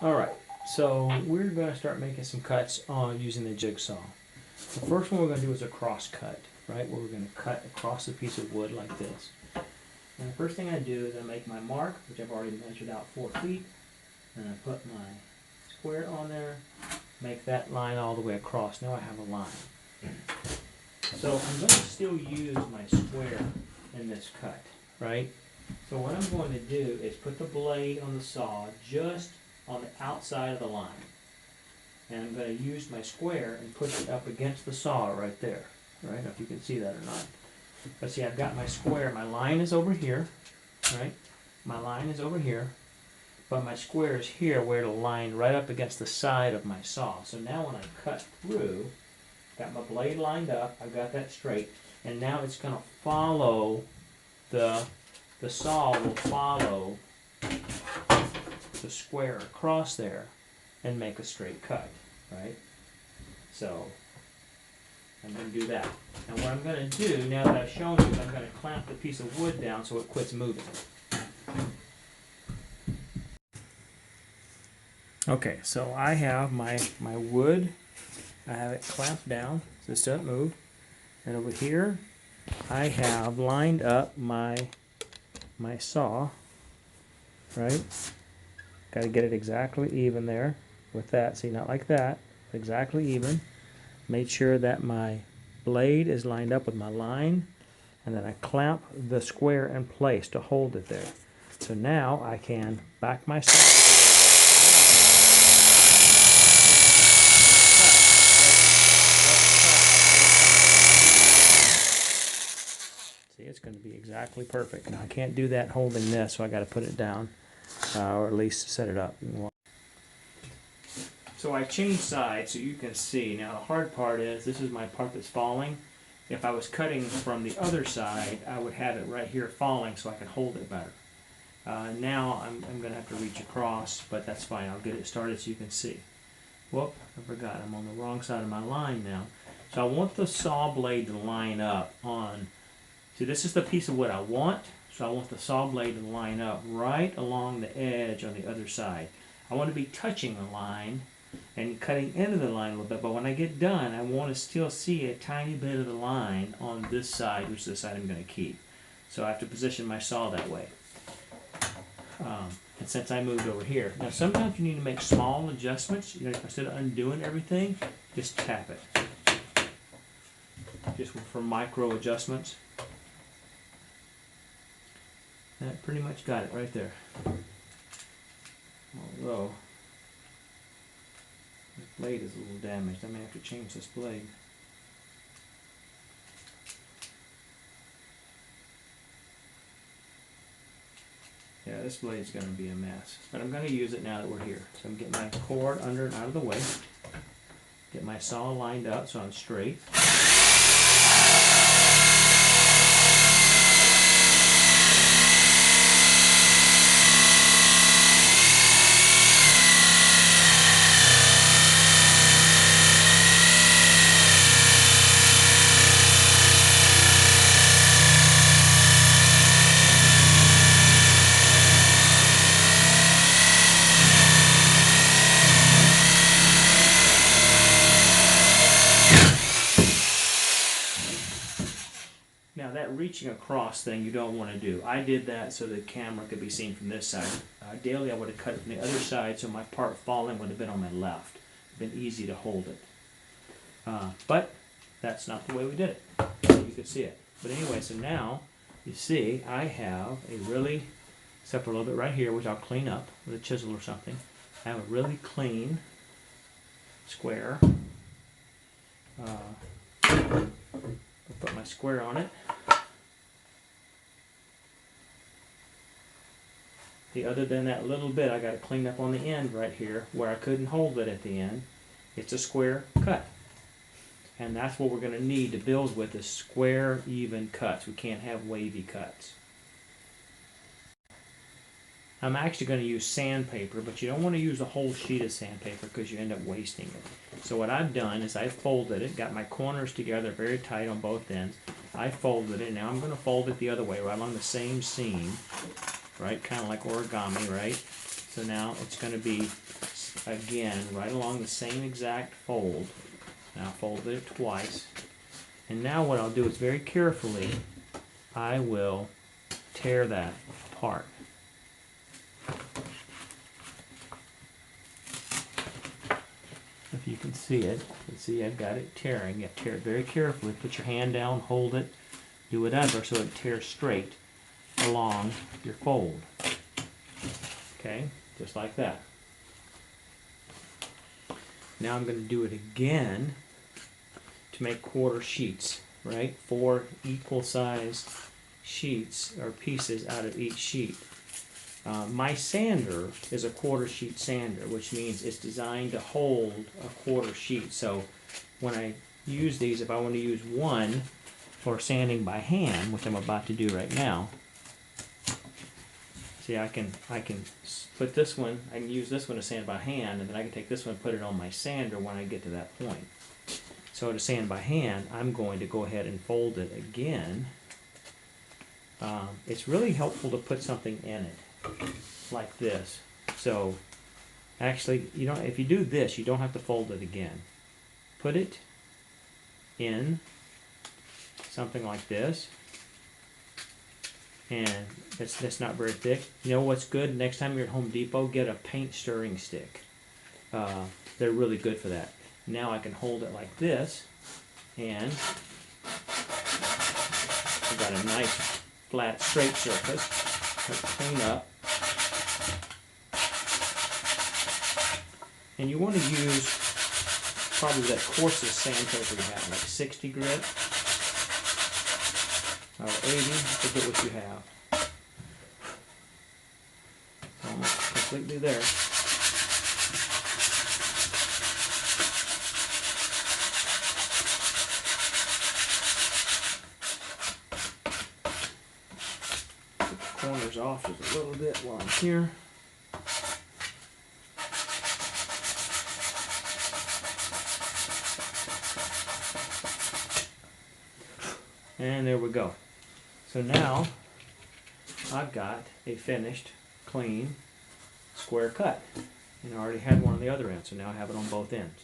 Alright, so we're going to start making some cuts on using the jigsaw. The first one we're going to do is a cross cut, right, where we're going to cut across a piece of wood like this. And the first thing I do is I make my mark, which I've already measured out 4 feet, and I put my square on there, make that line all the way across. Now I have a line. So I'm going to still use my square in this cut, right? So what I'm going to do is put the blade on the saw just on the outside of the line. And I'm going to use my square and push it up against the saw right there. Right? I don't know if you can see that or not. But see, I've got my square. My line is over here, right? My line is over here. But my square is here where it'll line right up against the side of my saw. So now when I cut through, got my blade lined up, I've got that straight, and now it's going to follow the saw will follow the square across there and make a straight cut, right? So I'm going to do that. And what I'm going to do, now that I've shown you, is I'm going to clamp the piece of wood down so it quits moving. Okay, so I have my wood, I have it clamped down so it doesn't move. And over here, I have lined up my saw, right? Got to get it exactly even there with that. See, not like that, exactly even. Made sure that my blade is lined up with my line, and then I clamp the square in place to hold it there. So now I can back my saw. See, it's going to be exactly perfect. Now I can't do that holding this, so I got to put it down, or at least set it up. So I changed sides so you can see. Now the hard part is, this is my part that's falling. If I was cutting from the other side, I would have it right here falling so I could hold it better. Now I'm going to have to reach across, but that's fine. I'll get it started so you can see. Whoop, I forgot. I'm on the wrong side of my line now. So I want the saw blade to line up on, see, this is the piece of wood I want, so I want the saw blade to line up right along the edge on the other side. I want to be touching the line and cutting into the line a little bit, but when I get done, I want to still see a tiny bit of the line on this side, which is the side I'm going to keep. So I have to position my saw that way. And since I moved over here, now sometimes you need to make small adjustments. You know, instead of undoing everything, just tap it. Just for micro adjustments. That pretty much got it right there. Although the blade is a little damaged, I may have to change this blade. Yeah, this blade's going to be a mess, but I'm going to use it now that we're here. So I'm getting my cord under and out of the way. Get my saw lined up so I'm straight. Now that reaching across thing you don't want to do. I did that so the camera could be seen from this side. Ideally I would have cut it from the other side so my part falling would have been on my left. It would have been easy to hold it. But that's not the way we did it. So you could see it. But anyway, so now you see I have a really, except for a little bit right here, which I'll clean up with a chisel or something. I have a really clean square. I'll put my square on it. Other than that little bit I got to clean up on the end right here where I couldn't hold it at the end. It's a square cut. And that's what we're going to need to build with, is square, even cuts. We can't have wavy cuts. I'm actually going to use sandpaper, but you don't want to use a whole sheet of sandpaper because you end up wasting it. So what I've done is I folded it, got my corners together very tight on both ends. I folded it. Now I'm going to fold it the other way, right along the same seam, right? Kind of like origami, right? So now it's going to be again right along the same exact fold. Now I folded it twice. And now what I'll do is very carefully, I will tear that apart. If you can see it, you can see I've got it tearing. You have to tear it very carefully. Put your hand down, hold it, do whatever so it tears straight along your fold. Okay, just like that. Now I'm going to do it again to make quarter sheets, right? 4 equal sized sheets or pieces out of each sheet. My sander is a quarter sheet sander, which means it's designed to hold a quarter sheet. So when I use these, if I want to use one for sanding by hand, which I'm about to do right now, see, I can put this one, I can use this one to sand by hand, and then I can take this one and put it on my sander when I get to that point. So to sand by hand, I'm going to go ahead and fold it again. It's really helpful to put something in it, like this. So actually, you don't, if you do this, you don't have to fold it again. Put it in something like this, and that's not very thick. You know what's good? Next time you're at Home Depot, get a paint stirring stick. They're really good for that. Now I can hold it like this, and I've got a nice flat straight surface. Let's clean up. And you want to use probably that coarsest sandpaper you have, like 60 grit or 80, forget what you have. Almost completely there. Corners off just a little bit while I'm here. And there we go. So now I've got a finished, clean, square cut. And I already had one on the other end, so now I have it on both ends.